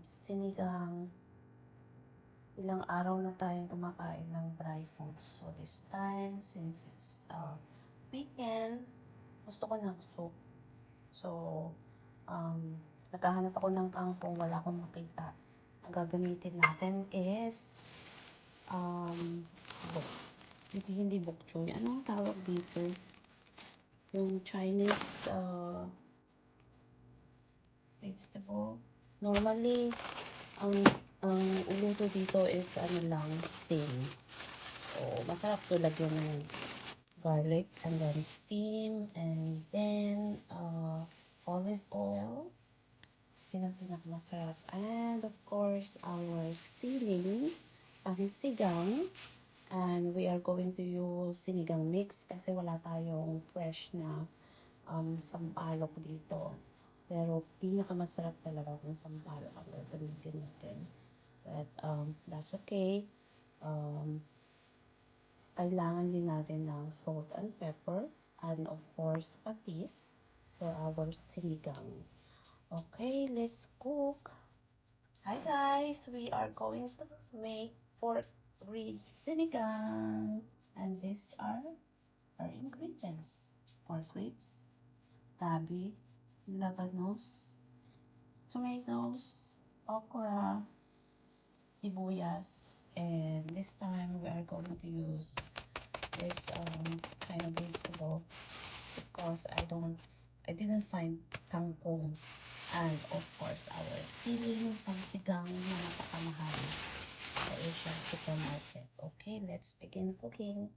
sinigang. Ilang araw na tayong kumakain ng dry food. So this time, since it's weekend, gusto ko ng soup. So, naghahanap ako ng kangkong, wala akong makita. Ang gagamitin natin is, hindi bok choy. Ano ang tawag dito? Yung Chinese vegetable. Normally, ang uluto dito is steam. So, masarap to lagyan ng garlic and then steam and then olive oil. Yun ang pinakamasarap. And of course, our sigang. And we are going to use sinigang mix kasi wala tayong fresh na sampalok dito. Pero pinakamasarap talaga kung sampalok ang gagamitin natin. But that's okay. Kailangan din natin ng salt and pepper and of course patis for our sinigang. Okay, let's cook. Hi guys, we are going to make pork ribs sinigang. And these are our ingredients. Pork ribs, tabi, labanos, tomatoes, okra, sibuyas, and this time we are going to use this kind of vegetable because I didn't find kangkong, and of course our siling pangsigang na napakamahal sa Asian supermarket. Okay, let's begin cooking.